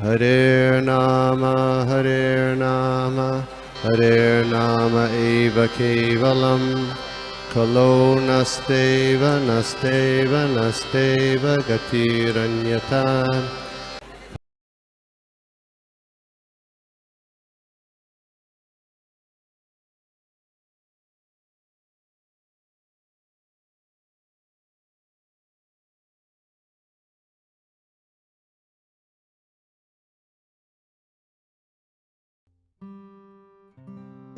Hare Nama Hare Nama eva kevalam Kalo nasteva nasteva nasteva gatiranyata.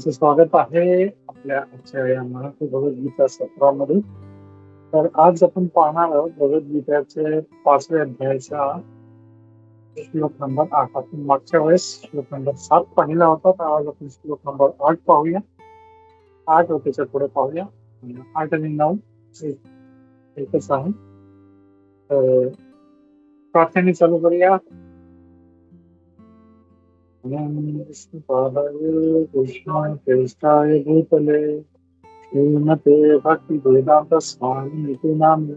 स्वागत आहे आपल्या आजच्या या मराठी भगवद्गीता सत्रामध्ये. तर आज आपण पाहणार आहोत भगवद्गीताचे 5व्या अध्यायाचा श्लोक नंबर 8. आपण मागच्या वेळेस श्लोक नंबर 7 पाहिला होता, तर आज आपण श्लोक नंबर 8 पाहूया. 8 व त्याच्या पुढे पाहूया. 8 आणि 9 एकच आहे. तर प्रार्थनेने चालू करूया. कृष्णाय कृष्णाय भूतले श्रीमते भक्ति वेदांत स्वामी इति नामे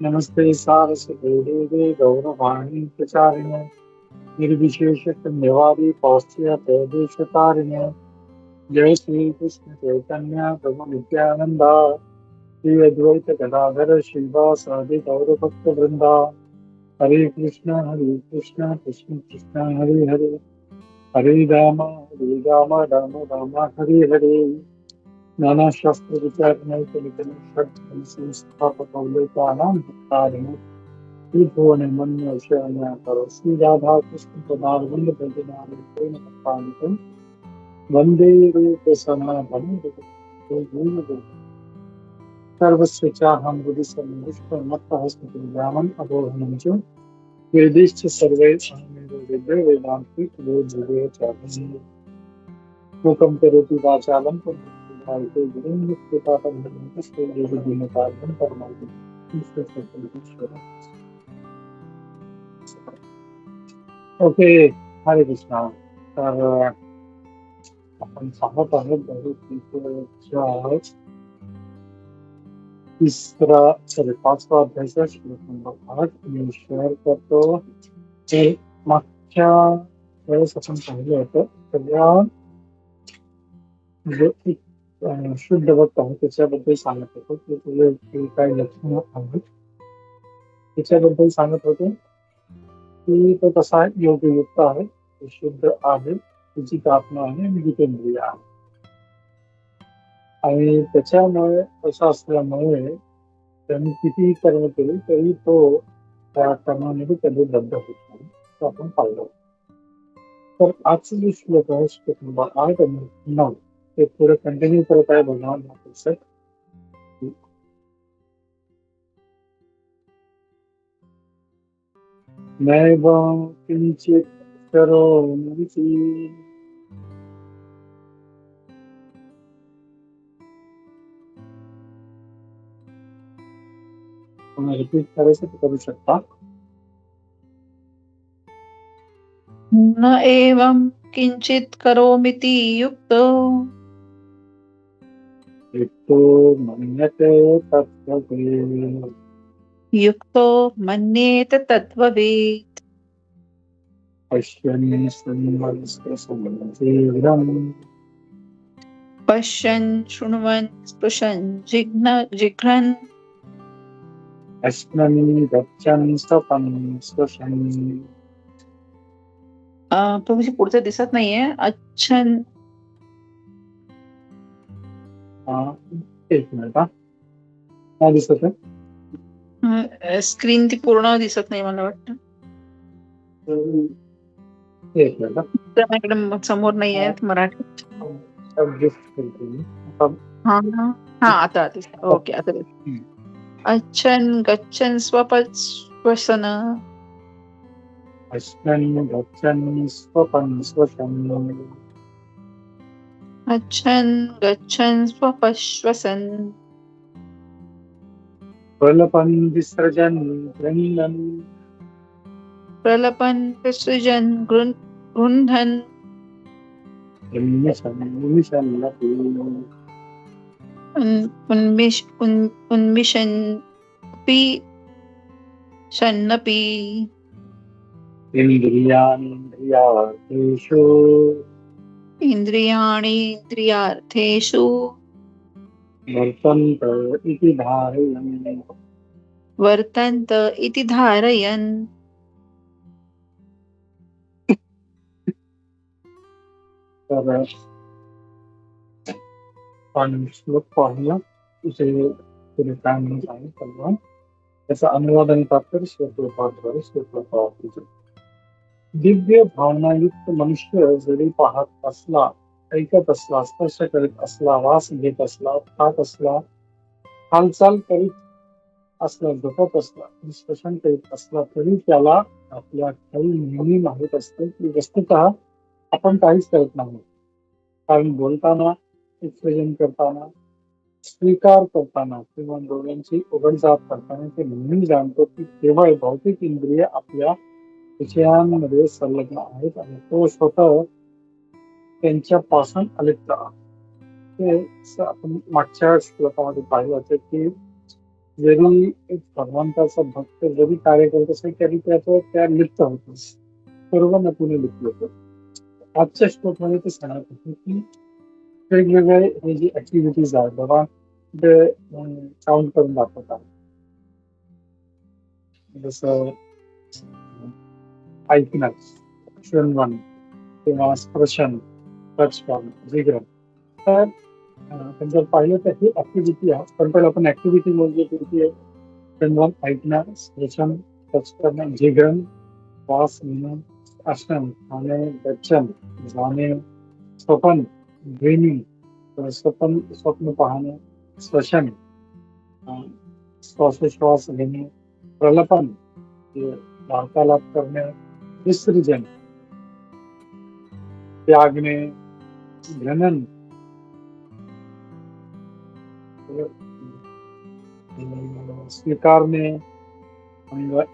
नमस्ते सारस्वते देवे गौरवाणी प्रचारिणे निर्विशेष शून्यवादी पाश्चात्य देशतारिणे जय श्री कृष्ण चैतन्य प्रभु नित्यानंदा श्री अद्वैत गदाधर श्रीवासादि गौर भक्त वृंदा हरे कृष्ण कृष्ण कृष्ण हरे हरे हरे राम राम राम हरे हरे. नाना शास्त्र विचारणे संस्थापकौलेकानां भक्तारिणे त्रिभुवने मन्य शरण्या करो श्री राधा कृष्ण पदारविंद भजनानि प्रेम भक्तानिकं वंदे रूप सनातनं सर्वस्य चाहं हृदि सन्निविष्टं मत्तः स्मृतिर्व्यामं अबोधनं च वेदैश्च सर्वैः वेदे वेदान्ति वेद चाहं मूकं करोति वाचालं भारते गुरुं कृपातं दीनतार्घं परमार्थं ओके. हरे कृष्णा. तर आपण पाहत आहोत भगवद्गीतेच्या पाचवा अध्यायाचा श्लोक नंबर 8 मी शेअर करतो. ते मागच्या वेळेस आपण पाहिलं होतं. सगळ्या जो एक शुद्ध भक्त आहे त्याच्याबद्दल सांगत होतो की तुझे काही लक्षणं आहेत त्याच्याबद्दल सांगत होते की तो कसा योगयुक्त आहे, तो शुद्ध आहे, त्याची आत्मा आहे आणि जितेंद्रिय आहे. आणि त्याच्यामुळे असं असल्यामुळे त्यांनी कितीही कर्म केली तरी तो त्या कर्मामध्ये कधी बद्ध होत नाही, तो आपण पाहिलं. तर आजचं जे श्लोक आहे श्लोक नंबर 8 आणि 9 ते पुढे कंटिन्यू करत आहे भगवान महापुरुष. नैव किंचित करोमि रिपीट करायचं ते करू शकता. न एवं किंचित करोमीति युक्तो मन्यते तत्त्ववेत् युक्तो मन्येत तत्त्ववेत् पश्यन् शृण्वन् स्पृशन् जिघ्रन् पश्यन् शृण्वन् स्पृशन् जिघ्रन् अश्नन् गच्छन् स्वपन् स्वशन्. प्रभूजी पुढचं दिसत नाहीये. अच्छन एक मिनिट. काय दिसत आहे? स्क्रीन ती पूर्ण दिसत नाही मला वाटतं. एक मिनिट. माझ्याकडे समोर नाही आहे मराठीत. हा आता ओके. आता अच्छन गच्छन स्वपश्वसन अश्नन् गच्छन् स्वपन् स्वशन्. अच्छन गच्छन स्वपश्वसन प्रलपन् विसर्जन् गृह्णन् प्रलपन विसृजन गृह्णन् उन्मिषन्नपि उन्मिषन्नपि शन्नपि. इंद्रियाणीन्द्रियार्थेषु इंद्रियार्थेषु वर्तन्त इति धारयन्. वर्तन्त इति धारयन्. तर आपण श्लोक पाहूया इथे पुढे काय म्हणत आहे तेव्हा त्याचा अनुवाद आणि तात्पर्य श्लोकोपाद्वारे श्लोकोपात. दिव्य भावनायुक्त मनुष्य जरी पाहत असला, ऐकत असला, स्पर्श करीत असला, वास घेत असला, खात असला, हालचाल करीत असला, झोपत असला, निष्कर्षण करीत असला, तरी त्याला आपल्या काही नेहमी माहीत असते की वस्तुतः आपण काहीच करत नाही. कारण बोलताना, एक्सप्रेशन करताना, स्वीकार करताना किंवा डोळ्यांची उघडझाप करताना ते नेहमी जाणतो की केवळ भौतिक इंद्रिय आपल्या विषयांमध्ये संलग्न आहेत आणि तो स्वतः त्यांच्यापासून अलिप्त आहे. ते आपण मागच्या श्लोकामध्ये पाहिलं होतं की जरी एक भगवंताचा भक्त जरी कार्य करत असेल तरी त्या लिप्त होतो, सर्वमतीने लिप्त होतो. आजच्या श्लोकमध्ये ते सांगत होते की वेगवेगळे हे जे ऍक्टिव्हिटीज आहेत बाबा ते काउंट करून दाखवतात. जसं ऐकणं, श्रवण किंवा स्पर्शन, टच करणं, जिग्रहण. तर आपण जर पाहिलं तर ही ऍक्टिव्हिटी आहे. पण पहिलं आपण ऍक्टिव्हिटी म्हणजे किती आहे? श्रवण, ऐकणं, स्पर्शन, टच करणं, जिग्रहण, श्वास घेणं, आसन, खाणे, गच्छन, जाणे, स्वप्न, ड्रीमिंग, स्वप्न पाहणे, श्वसन, श्वासोश्वास घेणे, प्रलपन, वार्तालाप करणे, विसर्जन, त्यागणे, घनन, स्वीकारणे,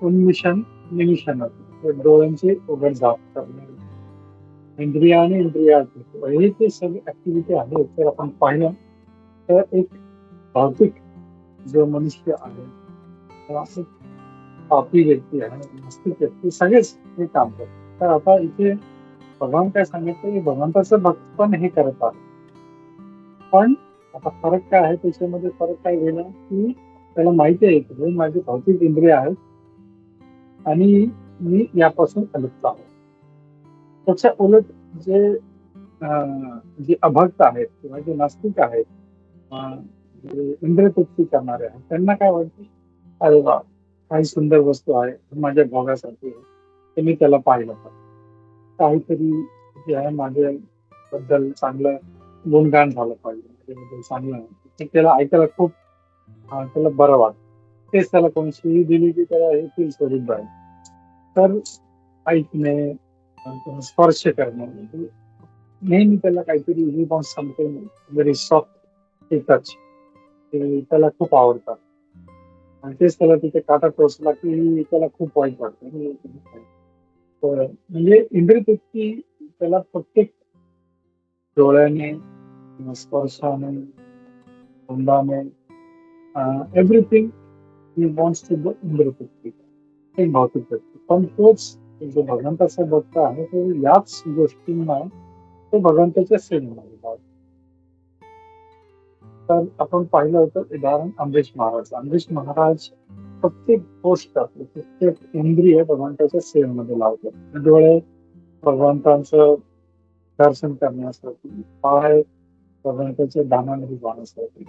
उन्मिशन, निमिषण, डोळ्यांची उघडझाप करणे, इंद्रियाने इंद्रियात हे ते सगळे ऍक्टिव्हिटी आहेत. तर आपण पाहिलं तर एक भौतिक जो मनुष्य आहे किंवा एक पापी व्यक्ती आहे, नास्तिक व्यक्ती, सगळेच हे काम करतात. तर आता इथे भगवान काय सांगितलं की भगवंताचं भक्त पण हे करत आहे. पण आता फरक काय आहे त्याच्यामध्ये? फरक काय गेला की त्याला माहिती आहे की हे माझे भौतिक इंद्रिय आहेत आणि मी यापासून अलिप्त आहे. त्याच्या उलट जे अभक्त आहेत किंवा जे नास्तिक आहेत, जे इंद्रियतृप्ती करणारे आहेत, त्यांना काय वाटते, अरे वा काही सुंदर वस्तू आहे, माझ्या भोगासाठी आहे, ते मी त्याला पाहिलं पाहिजे. काहीतरी जे आहे माझ्या बद्दल चांगलं गुणगान झालं पाहिजे, माझ्याबद्दल चांगलं आहे, ते त्याला ऐकायला खूप त्याला बरं वाटतं. तेच त्याला कोणी शिवी दिली की त्याला हे फील स्वरूप राहील. तर ऐकणे, स्पर्श करणे, नेहमी त्याला काहीतरी he want something very soft touch, ते त्याला खूप आवडतात. आणि तेच त्याला तिथे काटा टोचला की त्याला खूप वाईट वाटतं. म्हणजे इंद्रियतृप्ती त्याला प्रत्येक डोळ्याने, स्पर्शाने, तोंडाने, everything he wants to the इंद्रियतृप्ती, एक भौतिक व्यक्ती. पण तोच जो भगवंताचा भक्त आहे तो याच गोष्टींना तो भगवंताच्या सेवेमध्ये लावतो. तर आपण पाहिलं होतं उदाहरण अमरीश महाराज. अमरीश महाराज प्रत्येक गोष्ट, प्रत्येक इंद्रिय भगवंताच्या सेवेमध्ये लावतात. डोळे भगवंतांचं दर्शन करण्यासाठी, पाय भगवंताच्या दानामध्ये जाण्यासाठी,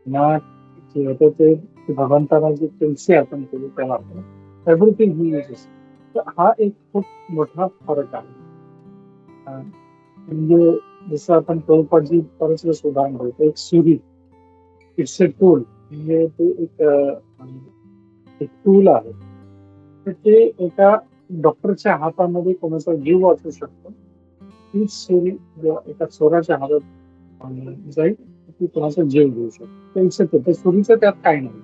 नाक जे होतं ते भगवंताला जे तुलसी आपण केली त्याला आपण एव्हरीथिंग ही युजेस. तर हा एक खूप मोठा फरक आहे. म्हणजे जसं आपण टोलपाची परत उदाहरण घेतो, एक सुरी, इट्स अ टूल, म्हणजे ते एक टूल आहे. तर ते एका डॉक्टरच्या हातामध्ये कोणाचा जीव वाचू शकतो. तीच सुरी एका चोराच्या हातात जाईल ती कोणाचा जीव घेऊ शकतो. ते सुरीचं त्यात काही नाही.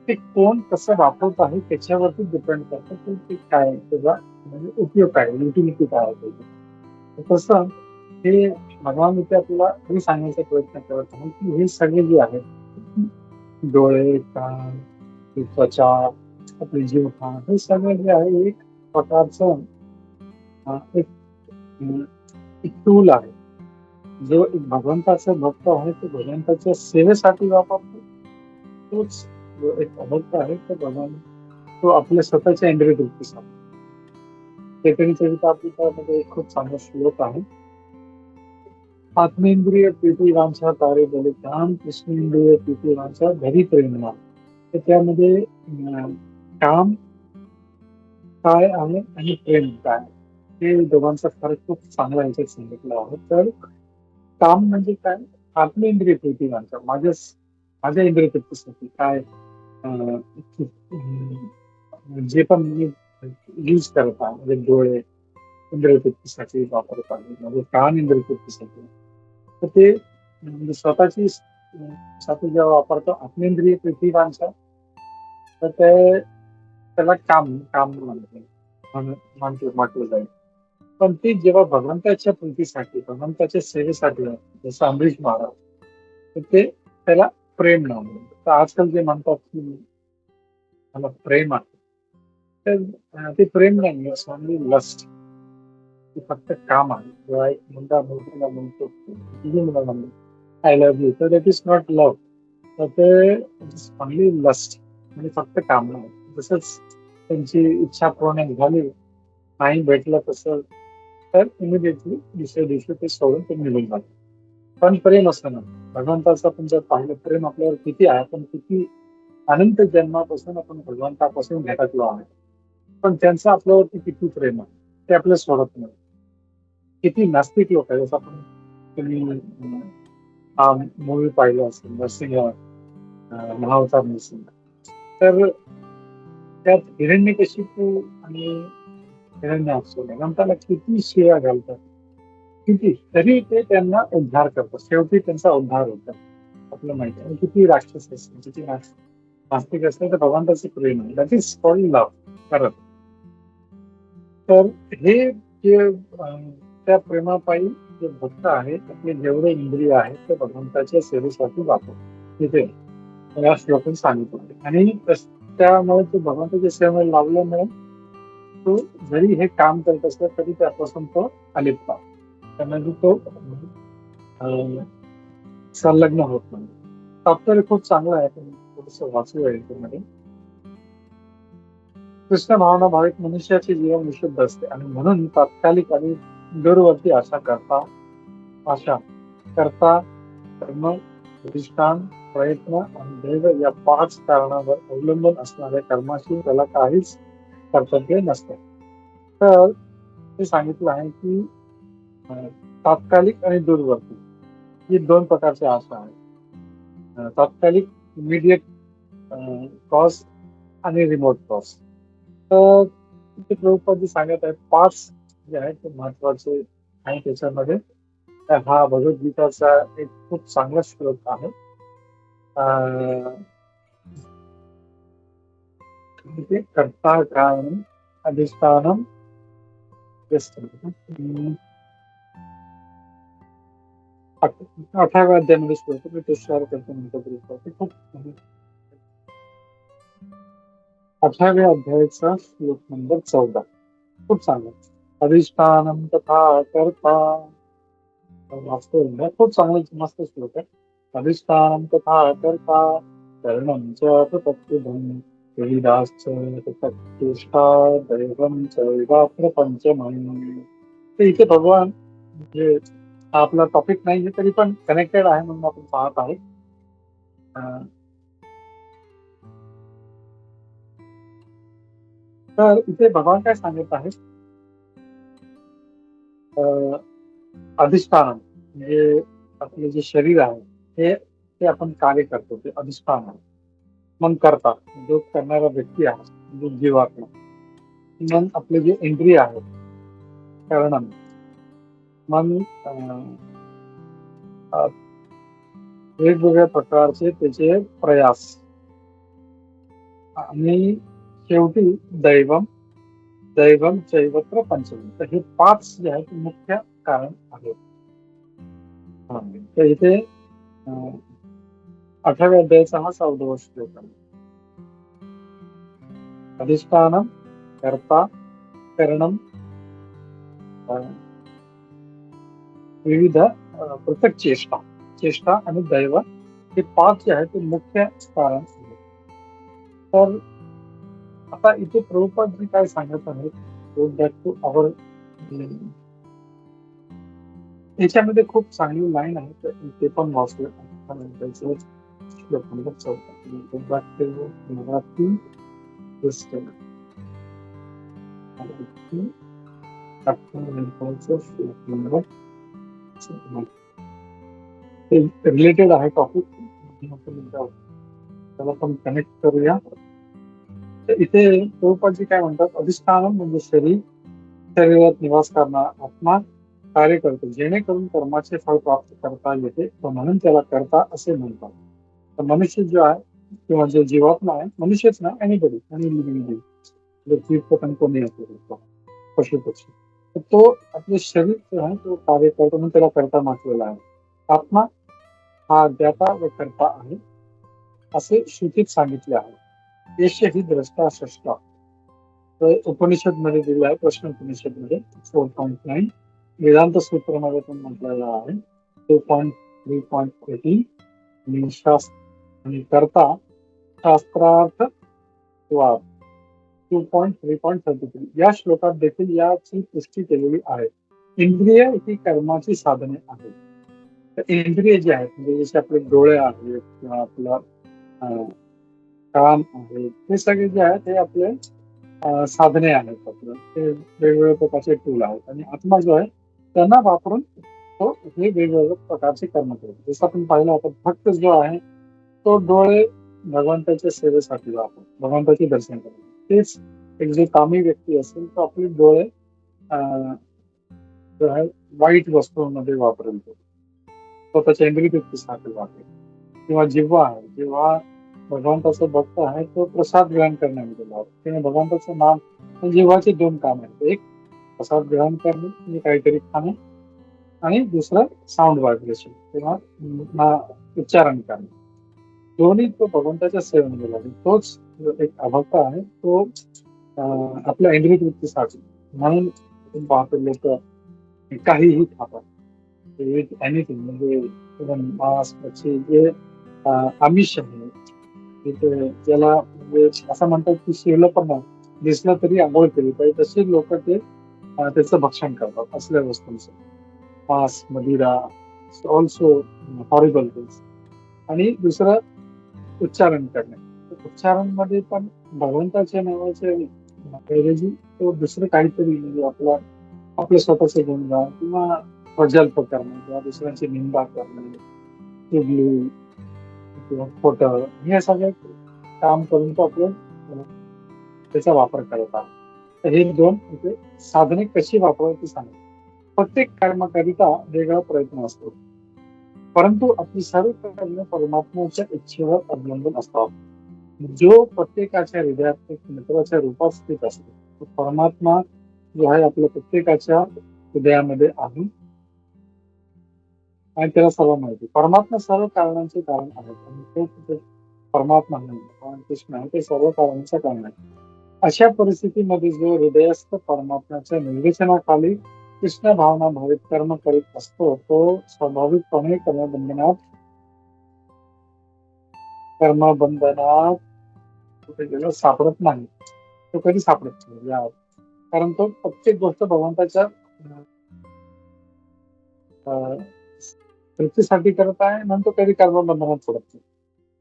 ते कोण कसं वापरत आहे त्याच्यावरती डिपेंड करतं की ते काय त्याचा म्हणजे उपयोग काय, युटिलिटी काय आहे. तसं हे भगवान इथे आपल्याला हे सांगण्याचा प्रयत्न करत आहे की हे सगळे जे आहेत, डोळे, कान, त्वचा, आपले जीव, हे सगळं जे आहे एक प्रकारचं एक एक टूल आहे. जो एक भगवंताचा भक्त आहे तो भगवंताच्या सेवेसाठी वापरतो. तोच जो एक अभक्त आहे तो भगवान तो आपल्या स्वतःच्या इंद्रिय तृप्तीसाठी. चैतन्य चरितामृतामध्ये एक खूप चांगला श्लोक आहे. आत्मेंद्रिय प्रीतिवांछा तारे बोले काम कृष्णेंद्रिय प्रीतिवांछा घरी प्रेरणा. तर त्यामध्ये काम काय आहे आणि प्रेम काय आहे हे दोघांचा फरक खूप चांगला याच्यात सांगितला आहे. तर काम म्हणजे काय? आत्मेंद्रिय प्रीतिवांछा माझ्या इंद्रिय तृप्तीसाठी काय जे पण मी यूज करत आहे म्हणजे डोळे इंद्रिय तृप्तीसाठी वापरत आहे म्हणजे कान इंद्रिय तृप्तीसाठी. तर ते म्हणजे स्वतःची साठी जेव्हा वापरतो आत्मेंद्रिय प्रीतिवांछा तर ते त्याला काम काम म्हटलं जाईल. पण ते जेव्हा भगवंताच्या प्रीतीसाठी भगवंताच्या सेवेसाठी जसं अमरीश महाराज तर ते त्याला प्रेम नाव म्हणतात. तर आजकाल जे म्हणतात की मला प्रेम आहे तर ते प्रेम नाही ओनली लस्ट. ते फक्त काम आहे. जेव्हा एक मुलगा मुलगीला म्हणतो तुझी मुलाला म्हणतो आय लव्ह यू तर दॅट इज नॉट लव्ह. तर ते ओनली लस्ट म्हणजे फक्त काम नाही. तसंच त्यांची इच्छा पूर्ण झाली नाही भेटलं तसं तर इमिडिएटली दुसऱ्या दिवशी ते सोडून ते निघून जातात. पण प्रेम असतं ना भगवंताचं आपण जर पाहिलं प्रेम आपल्यावर किती आहे. आपण किती अनंत जन्मापासून आपण भगवंतापासून भेटलो आहे. पण त्यांचं आपल्यावरती किती प्रेम आहे ते आपल्याला सोडत नाही. किती नास्तिक लोक आहे. जसं आपण तुम्ही हा मूवी पाहिला असेल नरसिंह महाअवतार नरसिंह. तर त्यात हिरण्यकशिपू आणि हिरण्याक्ष भगवंताला किती शिव्या घालतात किती तरी ते त्यांना उद्धार करतात. शेवटी त्यांचा उद्धार होतात. आपलं माहिती आहे किती राक्षस असतील किती नास्तिक असतील तर भगवंताचे प्रेम आहे दॅट इज कॉल्ड लव्ह खरं. तर हे जे त्या प्रेमापायी जे भक्त आहेत आपले जेवढे इंद्रिय आहेत ते भगवंताच्या सेवेसाठी वापरतात. तिथे या श्लोकात सांगितलं आणि त्यामुळे ते भगवंताच्या सेवेला लावल्यामुळे तो जरी हे काम करत असला तरी त्यापासून तो अलिप्त त्यामध्ये तो संलग्न होत नाही. तात्पर्य खूप चांगलं आहे. थोडस वाचू आहे त्यामध्ये. कृष्ण भावना भाविक मनुष्याचे जीवन विशुद्ध असते आणि म्हणून तात्कालिक आणि दूरवर्ती आशा करता कर्म अधिष्ठान प्रयत्न आणि दैव या 5 कारणावर अवलंबून असणाऱ्या कर्माशी त्याला काहीच कर्तव्य नसते. तर ते सांगितलं आहे की तात्कालिक आणि दूरवर्ती ही 2 प्रकारच्या आशा आहेत. तात्कालिक इमिडिएट कॉज आणि रिमोट कॉज. तर तिथे प्रभुपाद जी सांगत आहेत 5 जे आहेत ते महत्वाचे आहे त्याच्यामध्ये. हा भगवद्गीताचा एक खूप चांगला श्लोक आहे. कर्ता कारणम अधिष्ठानम 8व्या अध्यायामध्ये श्लोक मी तो शेअर करतो म्हणतो खूप 8व्या अध्यायाचा श्लोक नंबर 14 खूप चांगला. अधिष्ठानम तथा कर्ता वाचतोय खूप चांगला मस्त श्लोक आहे. अधिष्ठानम तथा कर्ता करणं च प्रत्यक्षं वेदाश्च तत्तिष्ठा दैवं चैवात्र पंचमम्. तर इथे भगवान म्हणजे हा आपला टॉपिक नाही तरी पण कनेक्टेड आहे म्हणून आपण पाहत आहे. तर इथे भगवान काय सांगत आहे अधिष्ठान म्हणजे आपले जे शरीर आहे हे आपण कार्य करतो ते अधिष्ठान आहे. मन करता जो करणारा व्यक्ती आहे जो जीवात्मा. मन आपले जे इंद्रिय आहेत करणं मन वेगवेगळ्या प्रकारचे त्याचे प्रयास आणि शेवटी दैवम चैवत्र पंचम. तर हे 5 जे आहेत मुख्य कारण आहेत. तर इथे 8व्या अध्यायाचा हा 14वा श्लोक आहे. अधिष्ठान कर्ता करणम, विविध पृथक चेष्टा, चेष्टा आणि दैव हे 5 जे आहे ते मुख्य कारण आहे. तर आता इथे प्रभुपाद जी काय सांगत आहेत, गो बॅक टू आवर, याच्यामध्ये खूप चांगली लाईन आहे, तर ते पण वाचलं. त्याचं श्लोक number 14. Go back to Marathi Christian. श्लोक नंबर 14. ते रिलेटेड आहे टॉपिक, त्याला पण कनेक्ट करूया. तर इथे प्रभुपादजी काय म्हणतात, अधिष्ठान म्हणजे शरीरात निवास करणारा आत्मा कार्य करतो, जेणेकरून कर्माचे फळ प्राप्त करता येते, म्हणून त्याला कर्ता असे म्हणतात. तर मनुष्य जो आहे किंवा जो जीवात्मा आहे, मनुष्यच ना, एनीबडी आणि लिव्हिंग पतंग कोणी असू, पशु पक्षी, तर तो आपले शरीर जो आहे तो कार्य करतो म्हणून त्याला कर्ता म्हटलेला आहे. आत्मा हा ज्ञाता व कर्ता आहे असे श्रुतीत सांगितले आहे. यश ही द्रष्टा सृष्टा, उपनिषद मध्ये दिला आहे, प्रश्न उपनिषद मध्ये 4.9. वेदांत सूत्रामध्ये पण म्हटलेलं आहे 2.3.18. आणि शास्त्र आणि कर्ता शास्त्रार्थ 2.3.33. या श्लोकात देखील याची पुष्टी केलेली आहे. इंद्रिय ही कर्माची साधने आहेत. तर इंद्रिय जे आहेत म्हणजे जसे आपले डोळे आहेत किंवा आपलं कान आहे, हे सगळे जे आहेत हे आपले साधने आहेत. आपलं ते वेगवेगळ्या प्रकारचे टूल आहेत, आणि आत्मा जो आहे त्यांना वापरून तो हे वेगवेगळ्या प्रकारचे कर्म करतो. जसं आपण पाहिलं होतं, भक्त जो आहे तो डोळे भगवंताच्या सेवेसाठी वापरतो, भगवंताचे दर्शन करतो. तेच एक जो कामी व्यक्ती असेल तो आपले डोळे जो आहे वाईट वस्तूंमध्ये वापरेल, तो स्वतःच्या इंद्रिय तृप्तीसाठी वापरेल. किंवा जिव्हा आहे, जेव्हा भगवंताचा भक्त आहे तो प्रसाद ग्रहण करण्यामध्ये लावतो, किंवा भगवंताचं नाम, जिव्हाचे 2 काम आहेत. एक प्रसाद ग्रहण करणे म्हणजे काहीतरी खाणे, आणि दुसरं साऊंड व्हायब्रेशन किंवा उच्चारण करणे. दोन्ही तो भगवंताच्या सेवेमध्ये लागेल. तोच एक अभक्त आहे तो आपल्या इंद्रिय तृप्तीसाठी, म्हणून पाहतो लोक काहीही खातात, एनिथिंग, म्हणजे मांस मच्छी, जे आमिष आहे, ज्याला म्हणजे असं म्हणतात की शिवलं पण नाही, दिसलं तरी आंघोळ केली पाहिजे, तसे लोक ते त्याचं भक्षण करतात असल्या वस्तूंचं. मांस, मदिरा, ऑल्सो हॉरिबल थिंग्स. आणि दुसरं उच्चारण करणे. उच्चारण मध्ये पण भगवंताच्या नावाचे ऐवजी तो दुसरं काहीतरी, म्हणजे आपलं स्वतःचे गुणगान किंवा प्रजल्प करणे किंवा दुसऱ्यांची निंदा करणे, चुगली किंवा खोटं, हे सगळे काम करून तो आपलं त्याचा वापर करत आहे. तर हे 2 इथे साधने कशी वापरायची सांगतात. प्रत्येक कर्माकरिता वेगळा प्रयत्न असतो, परंतु आपली सर्व कर्म परमात्म्याच्या इच्छेवर अवलंबून असतात. जो प्रत्येकाच्या हृदयात एक मित्राच्या रूपात स्थित असतो, तो परमात्मा जो आहे आपल्या प्रत्येकाच्या हृदयामध्ये आहे, आणि त्याला सर्व माहिती. परमात्मा सर्व कारणांचे कारण आहे, आणि तो परमात्मा नाही, भगवान कृष्ण आहे, ते सर्व कारणांचं कारण आहे. अशा परिस्थितीमध्ये जो हृदयस्थ परमात्म्याच्या निर्देशनाखाली कृष्ण भावना भावित कर्म करीत असतो, तो स्वाभाविकपणे कर्मबंधनात कुठे गेला सापडत नाही. तो कधी सापडत नाही, कारण तो प्रत्येक गोष्ट भगवंताच्या तृप्तीसाठी करत आहे, म्हणून तो कधी कर्मबंधनात पडत नाही.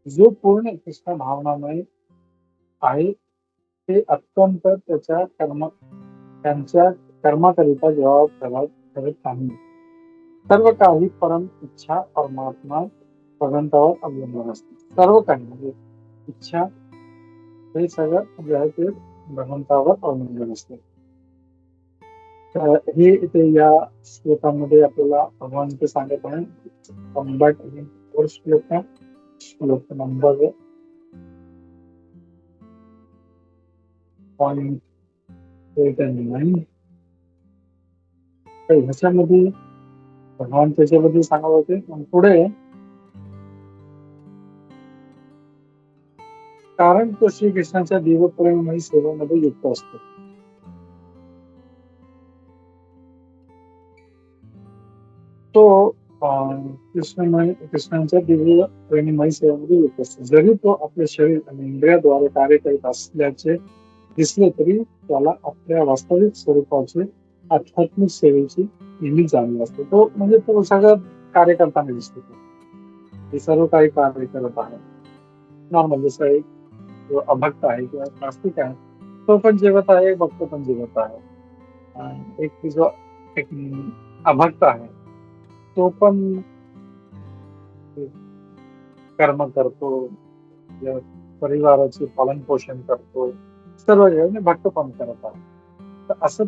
जो पूर्ण कृष्ण भावनामय आहे ते अत्यंत त्यांच्या कर्माकरिता जबाबदार करत नाही. सर्व काही परम इच्छा परमात्मा भगवंतावर अवलंबून असते. सर्व काही म्हणजे इच्छा हे सगळं जे आहे ते भगवंतावर अवलंबून असते. हे इथे या श्लोकामध्ये आपल्याला भगवान ते सांगत आहे. श्लोक नंबर 8 आणि 9. ह्याच्यामध्ये भगवान त्याच्याबद्दल सांगत होते. पुढे कारण तो श्रीकृष्णाच्या देवप्रेममयी सेवेमध्ये युक्त असतो. तो कृष्णांच्या दिव्य प्रेममय सेवेमध्ये येत असतो. जरी तो आपल्या शरीर आणि इंद्रियाद्वारे कार्य करीत असल्याचे दिसले तरी त्याला आपल्या वास्तविक स्वरूपाचे आध्यात्मिक सेवेची नेहमी जाणीव असते. तो म्हणजे तो सगळं कार्य करताना दिसतो. हे सर्व काही कार्य करत आहे. नॉर्मल जसं एक जो अभक्त आहे किंवा नास्तिक आहे, तो पण जेवत आहे, भक्त पण जेवत आहे. एक जो एक अभक्त आहे, तो पण कर्म करतो, आपल्या परिवाराचे पालन पोषण करतो, सर्व काही म्हणजे भक्त पण करत आहे. तर असं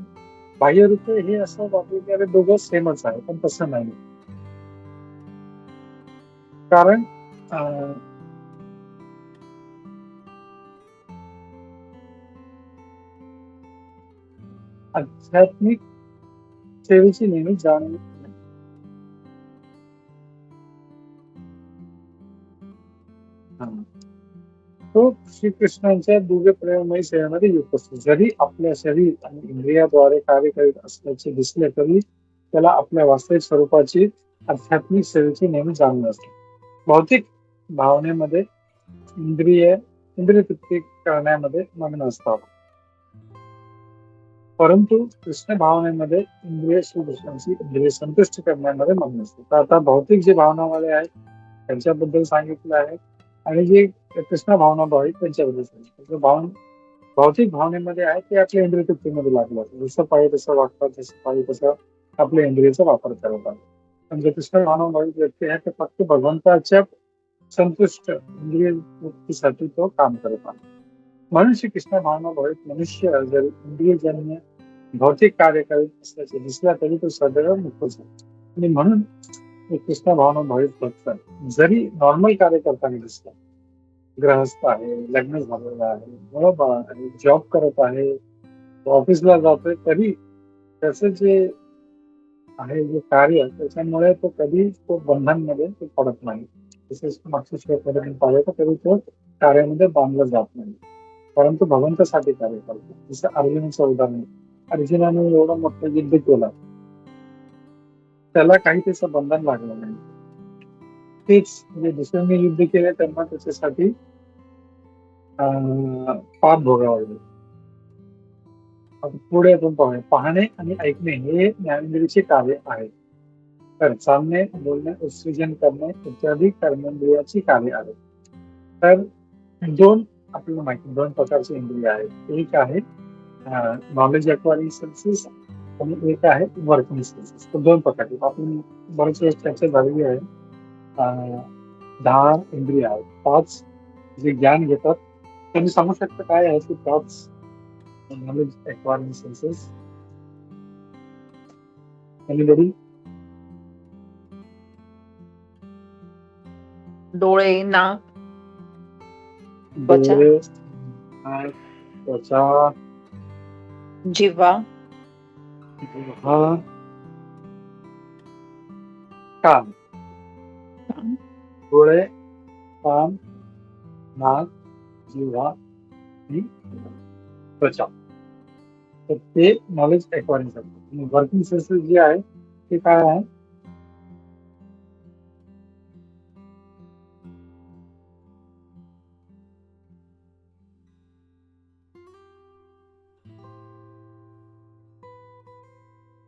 बाह्यरूप हे असं वाटतं की अरे दोघं सेमच आहे, पण तसं नाही. कारण अं, आध्यात्मिक सेवेची नेहमी जाणीव हां. तो श्रीकृष्णांच्या दिव्य प्रेममय सेवेमध्ये युक्त असतो. जरी आपल्या शरीर आणि इंद्रियाद्वारे कार्य करीत असल्याचे दिसले तरी त्याला आपल्या वास्तविक स्वरूपाची आध्यात्मिक सेवेची नेहमी जाणीव असते. भौतिक भावनेमध्ये इंद्रिय तृप्ती करण्यामध्ये मग्न असतात. परंतु कृष्ण भावनेमध्ये इंद्रिय श्रीकृष्णांची इंद्रिय संतुष्ट करण्यामध्ये मग्न असते. तर आता भौतिक जे भावनावाले आहेत त्यांच्याबद्दल सांगितलं आहे आणि जे कृष्ण भावना आहेत त्यांच्याबद्दल सांगितलं. भौतिक भावनेमध्ये आहे ते आपल्या इंद्रिय तृप्तीमध्ये लागलं असतं. जसं पाहिजे तसं वागतात, जसं पाहिजे तसं आपल्या इंद्रियाचा वापर करतात. पण जे कृष्ण भावनाभावित व्यक्ती आहे ते फक्त भगवंताच्या संतुष्ट इंद्रिय तृप्तीसाठी तो काम करत आहे. म्हणून श्रीकृष्ण भावनाभावित मनुष्य जर इंद्रियजन्य भौतिक कार्य करीत असल्याचे दिसला तरी तो सदैव मुक्त झाला. आणि म्हणून कृष्ण भावनाभावित भक्त जरी नॉर्मल कार्य करताना दिसला, गृहस्थ आहे, लग्न झालेलं आहे, मुलं-बाळ आहे, जॉब करत आहे, ऑफिसला जातोय, तरी त्याचं जे आहे जे कार्य त्याच्यामुळे तो कधी तो बंधनमध्ये तो पडत नाही. तसेच मागच्या श्लोकामध्ये पाहिलं तर कधी तो कार्यामध्ये बांधला जात नाही. परंतु भगवंतासाठी कार्य करतो. जसं अर्जुनाचं उदाहरण आहे. अर्जुनाने एवढं मोठं युद्ध केलं, त्याला काही त्याचं बंधन लागलं नाही. तेच जे दुसऱ्यांनी युद्ध केले त्यांना त्याच्यासाठी पाप भोगावे लागले. आता पुढे आपण पाहूया. पाहणे आणि ऐकणे हे ज्ञानेंद्रियाचे कार्य आहे. तर चालणे, बोलणे, उत्सर्जन करणे इत्यादी कर्मेंद्रियाची कार्य आहेत. तर आपल्याला माहिती 2 प्रकारचे इंद्रिय आहेत. एक आहे नॉलेज अक्वायरिंग सेन्सेस आणि एक आहे वर्किंग सेन्सेस. तर 2 प्रकारचे. आपण बरेच वेळेस चर्चा झालेली आहे. 10 इंद्रिय आहेत. 5 जे ज्ञान घेतात. त्यांनी सांगू शकता काय आहे की 5 knowledge acquiring senses? Anybody? डोळे, नाक, त्वचा, डोळे, नाक, त्वचा, जिव्हा, जिव्हा, कान. डोळे, कान, नाक, जिव्हा आणि त्वचा. तर ते नॉलेज एक्वायरिंग करतात. वर्किंग सेन्सेस जे आहे ते काय आहे?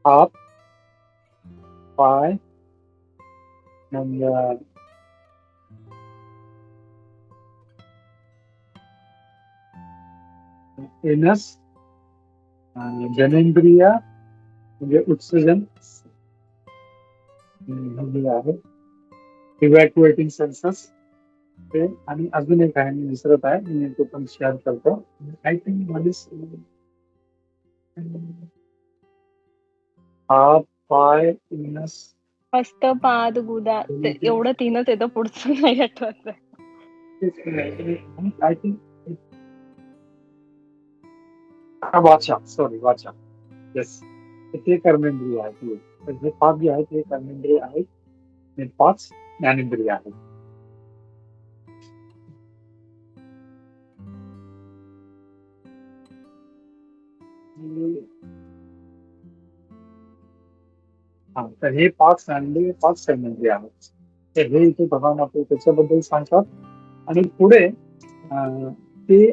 हात, पाय, मग एनस, जननेंद्रिय म्हणजे उत्सर्जन हे आहे. इव्हॅक्युएटिंग सेन्सेस ते आणि अजून एक आहे मी विसरत आहे. मी तो पण शेअर करतो. आय थिंक मध्ये हात, पाय, एनस, हस्त, पाद, गुदा एवढं 3च येतं, पुढचं नाही आठवत. आय थिंक वाचा, सॉरी वाचा. येस. ते कर्मेंद्रिय आहेत. तर हे 5 जे आहेत ते कर्मेंद्रिय आहेत. हे 5 ज्ञानेंद्रिय आहेत. हा तर हे 5 ज्ञानेंद्रिय आहेत. तर हे इथे भगवान आपले त्याच्याबद्दल सांगतात. आणि पुढे ते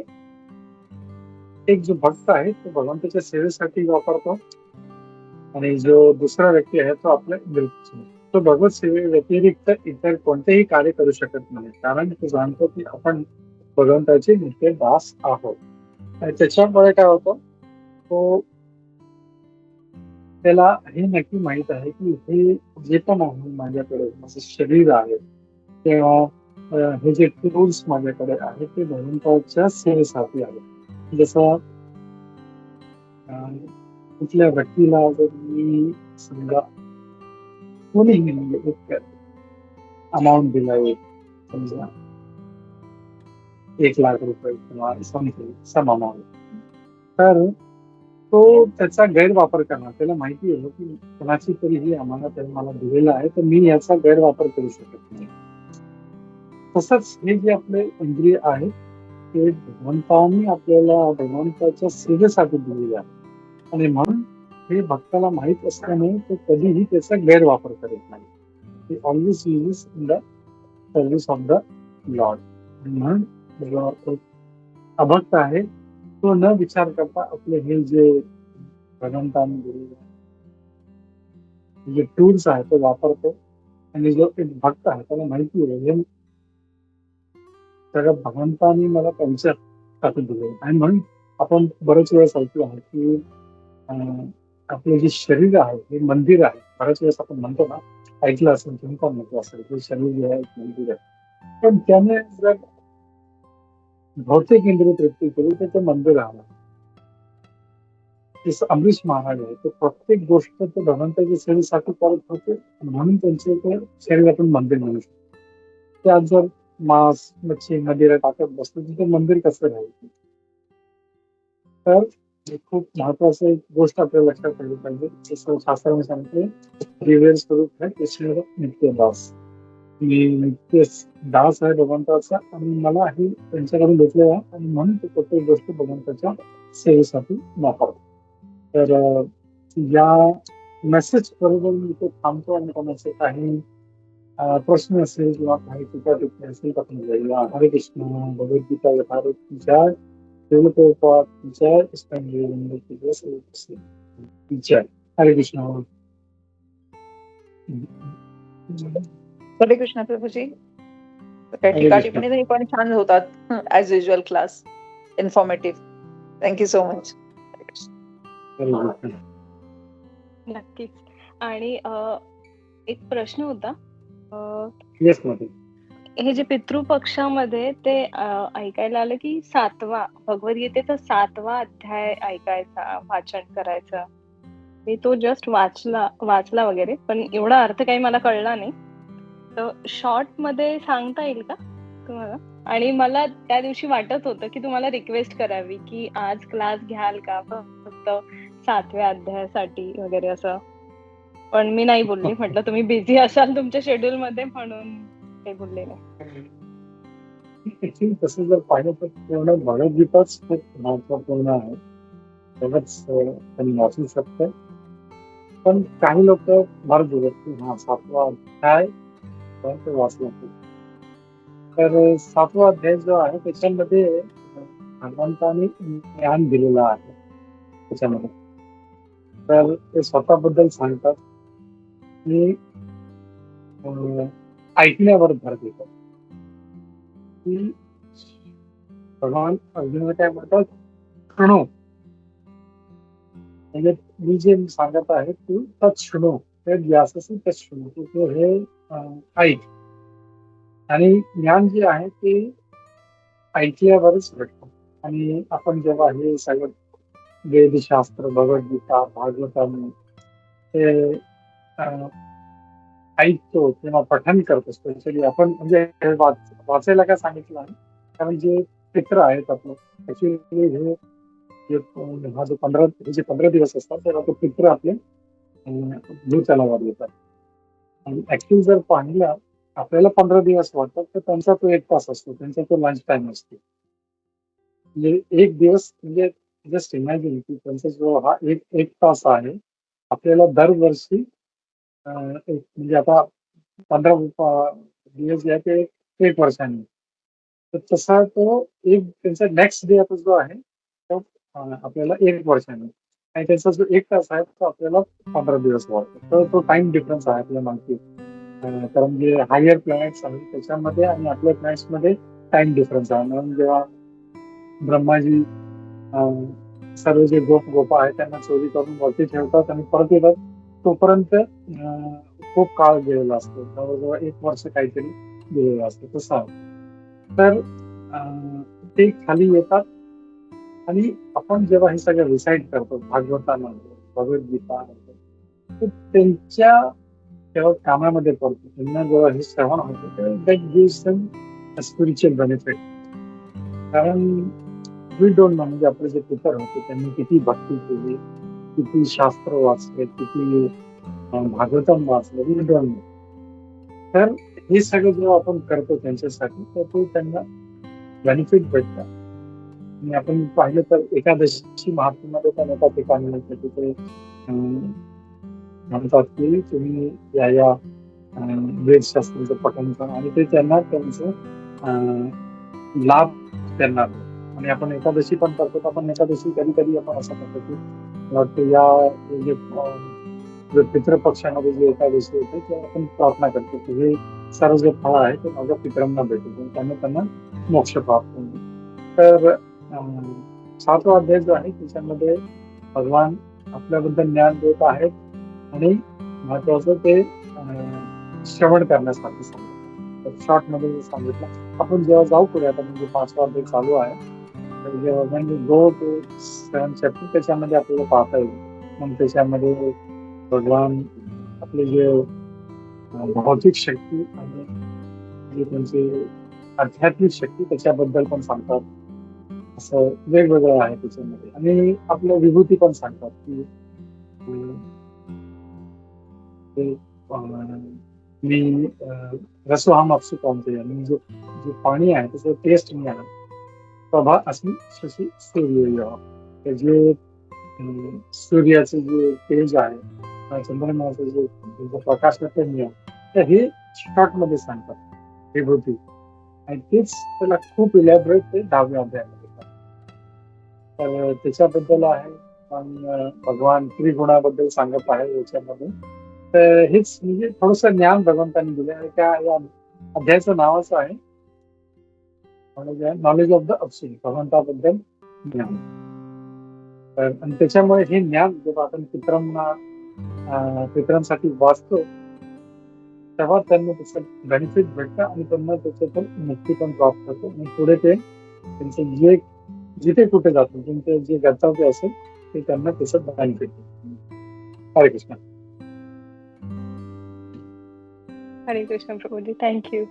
एक जो भक्त आहे तो भगवंताच्या सेवेसाठी वापरतो, आणि जो दुसरा व्यक्ती आहे तो आपल्या इंद्रिय, तो भगवत सेवे व्यतिरिक्त इतर कोणतेही कार्य करू शकत नाही, कारण तो जाणतो की आपण भगवंताचे नित्य दास आहोत. आणि त्याच्यामुळे काय होतं, तो त्याला हे नक्की माहित आहे की हे जे पण आहे माझ्याकडे, माझं शरीर आहे किंवा हे जे टूल्स माझ्याकडे आहेत ते भगवंताच्या सेवेसाठी आहे. जसं कुठल्या व्यक्तीला जर मी समजा कोणीही म्हणजे एक अमाऊंट दिला, एक समजा 1,00,000 रुपये किंवा समथिंग सम अमाऊंट, तर तो त्याचा गैरवापर करणार. त्याला माहिती आहे की कोणाची तरी ही अमानत त्याने मला दिलेला आहे, तर मी याचा गैरवापर करू शकत नाही. तसंच हे जे आपले इंद्रिय आहेत ते भगवंतांनी आपल्याला भगवंताच्या सेवेसाठी दिलेले आहे, आणि म्हणून हे भक्ताला माहित असल्याने तो कधीही त्याचा गैरवापर करत नाही. He always uses in the service of the Lord. म्हणून जो एक अभक्त आहे तो न विचार करता आपले हे जे भगवंतांनी दिलेले जे टूल्स आहेत ते वापरतो. आणि जो एक भक्त आहे त्याला माहिती आहे हे सगळं भगवंतांनी मला त्यांच्यासाठी दिले. आणि म्हणून आपण बरेच वेळेस ऐकलं आहे की आपलं जे शरीर आहे हे मंदिर आहे. बऱ्याच वेळेस आपण म्हणतो ना, ऐकलं असेल तुम्ही पण म्हटलं असेल, हे शरीर जे आहे एक मंदिर आहे. पण त्याने जर भौतिक इंद्रिय तृप्ती केली तर ते मंदिर राहणार. जसं अमरीश महाराज आहे ते प्रत्येक गोष्ट ते भगवंताच्या सेवेसाठी करत होते, म्हणून त्यांचे ते शरीर आपण मंदिर म्हणू शकतो. त्यात जर मांस मच्छी मदिरा टाकत बसतो तर ते मंदिर कसं राहील. तर हे खूप महत्वाचं एक गोष्ट आपल्याला लक्षात ठेवली पाहिजे. जसं शास्त्राने सांगते, दिव्य स्वरूप है ईश्वर नित्य दास. मी नित्य दास आहे भगवंताचा, आणि मला हे त्यांच्याकडून भेटलेलं आहे, आणि म्हणून ते प्रत्येक गोष्ट भगवंताच्या सेवेसाठी वापरतो. तर या मेसेज बरोबर मी इथे थांबतो, आणि कोणाचे काही प्रश्न असेल किंवा काही टीका टिप्पणी असेल तर आपण जाऊया. हरे कृष्ण. भगवद्गीता यथारूप जय. शिल प्रभुपाद जय. जय. हरे कृष्ण. हरे कृष्ण प्रभूजी. काही हरे टीका कृष्ण. टिप्पणी पण छान होतात. As usual class informative. Thank you so much. हरे कृष्ण. नक्कीच. आणि एक प्रश्न होता. येस मध्ये हे जे पितृपक्षामध्ये ते ऐकायला आलं की 7वा भगवद्गीतेचा 7वा अध्याय ऐकायचा, वाचन करायचं. मी तो जस्ट वाचला वगैरे, पण एवढा अर्थ काही मला कळला नाही. तर शॉर्ट मध्ये सांगता येईल का तुम्हाला? आणि मला त्या दिवशी वाटत होतं की तुम्हाला रिक्वेस्ट करावी की आज क्लास घ्याल का फक्त 7व्या अध्यायासाठी वगैरे असं, पण मी नाही बोलली. म्हटलं तुम्ही बिझी असाल तुमच्या शेड्यूल मध्ये, म्हणून काही बोलले नाही. ऍक्च्युली तसं जर पाहिलं तर पूर्ण भगवद्गीताच खूप महत्वपूर्ण आहे. तेवढंच त्यांनी वाचू शकतं. पण काही लोक फार बोलत की हा 7वा अध्याय तर ते वाचलं नाही. तर 7वा अध्याय जो आहे त्याच्यामध्ये भगवंतांनी ज्ञान दिलेलं आहे त्याच्यामध्ये. तर ते स्वतःबद्दल सांगतात की ऐकण्यावर भर देतात की भगवान अर्जुनाला काय म्हणतात, शृणो. म्हणजे मी जे सांगत आहे तू तत् शृणो, ते ज्याससी तत् शृणो, तू हे ऐक. आणि ज्ञान जे आहे ते ऐकल्यावरच भेटतं. आणि आपण जेव्हा हे सगळं वेदशास्त्र, भगवद्गीता, भागवतम ते ऐकतो किंवा पठण करतो, स्पेशली आपण म्हणजे हे वाचायला काय सांगितलं आहे, कारण जे पित्र आहेत आपलं, ऍक्च्युली हे हा जो 15 दिवस असतात तेव्हा तो पित्र आपले भूतलावर येतात. आणि ऍक्च्युअली जर पाहिलं आपल्याला 15 दिवस वाटतात, तर त्यांचा तो 1 तास असतो, त्यांचा तो लंच टाइम असतो. म्हणजे 1 दिवस म्हणजे जस्ट इमॅजिन की त्यांचा जो हा एक तास आहे, आपल्याला दरवर्षी एक म्हणजे आता 15 दिवस जे आहे ते 1 वर्षाने. तर तसा तो एक त्यांचा नेक्स्ट डे आता जो आहे तो आपल्याला 1 वर्षाने आणि त्यांचा जो 1 तास आहे तो आपल्याला 15 दिवस वाटतो. तर तो टाईम डिफरन्स आहे आपल्याला माहिती आहे. कारण जे हायर प्लॅनेट्स आहेत त्याच्यामध्ये आणि आपल्या प्लॅनेट्समध्ये टाईम डिफरन्स आहे. म्हणून जेव्हा ब्रह्माजी सर्व जे गोपा आहेत त्यांना चोरी करून वरती ठेवतात आणि परत येतात तोपर्यंत खूप काळ गेलेला असतो. जवळजवळ 1 वर्ष काहीतरी गेलेलं असतं तसं आहे. तर ते खाली येतात आणि आपण जेव्हा हे सगळं रिसाईट करतो भागवतामध्ये, भगवद्गीता तर त्यांच्या जेव्हा कामामध्ये पडतो त्यांना जेव्हा हे श्रवण होतं तेव्हा that gives them a spiritual benefit. कारण वी डोंट नो म्हणजे आपले जे पितर होते त्यांनी किती भक्ती केली, किती शास्त्र वाचले, किती भागवतम वाचलं, वी डोंट नो. तर हे सगळं जेव्हा आपण करतो त्यांच्यासाठी तर ते त्यांना बेनिफिट भेटतात. आणि आपण पाहिलं तर एकादशी महात्म्यामध्ये पण एका ठिकाणी होतं तिथे म्हणतात की तुम्ही या वेदशास्त्राचं पठण करा आणि ते त्यांना त्यांचं लाभ त्यांना देतो. आणि आपण एकादशी पण करतो तर आपण एकादशी कधी कधी आपण असं म्हणतो की वाटतं या जे पितृपक्षामध्ये जे एकादशी होते ते आपण प्रार्थना करतो की हे सर्व जे फळ आहे ते माझ्या पितरांना भेटेल त्यामुळे त्यांना मोक्ष प्राप्त होईल. तर 7वा अध्याय जो आहे त्याच्यामध्ये भगवान आपल्याबद्दल ज्ञान देत आहेत आणि महत्वाचं ते श्रवण करण्यासाठी सांगितलं. शॉर्ट मध्ये सांगितलं. आपण जेव्हा जाऊ पुढे आता म्हणजे 5वा अध्याय चालू आहे तर जेव्हा म्हणजे गो टू 7 चॅप्टर त्याच्यामध्ये आपल्याला पाहता येईल. मग त्याच्यामध्ये भगवान आपले जे भौतिक शक्ती आणि जे त्यांची आध्यात्मिक शक्ती त्याच्याबद्दल पण सांगतात. असं वेगवेगळं आहे त्याच्यामध्ये आणि आपल्या विभूती पण सांगतात की मी रसोहम अपसू पावते आणि जे पाणी आहे त्याचं टेस्ट मी आहे प्रभा अशी शशी सूर्य जे सूर्याचं जे तेज आहे चंद्रमाचं जे प्रकाश आहे ते मी आहे. तर हे शॉर्ट मध्ये सांगतात विभूती आणि तेच त्याला खूप इलॅबरेट ते 10व्या अध्यायामध्ये करतात. तर त्याच्याबद्दल आहे पण भगवान त्रिगुणाबद्दल सांगत आहे याच्यामध्ये. तर हेच म्हणजे थोडस ज्ञान भगवंतांनी दिले आणि त्या या अध्यायाचं नाव असं आहे नॉलेज ऑफ द अब्सोल्यूट, भगवंताबद्दल ज्ञान. तर आणि त्याच्यामुळे हे ज्ञान जेव्हा आपण पितरांसाठी वाचतो तेव्हा त्यांना त्याचं बेनिफिट भेटतं आणि त्यांना त्याच्यातून मुक्ती पण प्राप्त होते आणि पुढे ते त्यांचं जे जिथे कुठे जातो त्यांचे जे गंतव्य असेल ते त्यांना त्याचं बेनिफिट. हरे कृष्ण. हरे कृष्ण प्रभूजी, थँक्यू.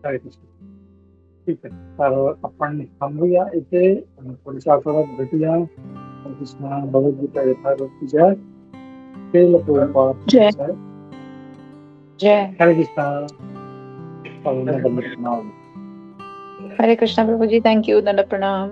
हरे कृष्ण. ठीक आहे तर आपण थांबूया इथे आणि पुढच्या आठवड्यात भेटूया. हरे कृष्ण. भगवद्गीता यथावृत्ती जय. श्रील प्रभुपाद जय. जय. जय. हरे कृष्ण. प्रणाम. हरे कृष्ण प्रभुजी, थँक्यू. दंड प्रणाम.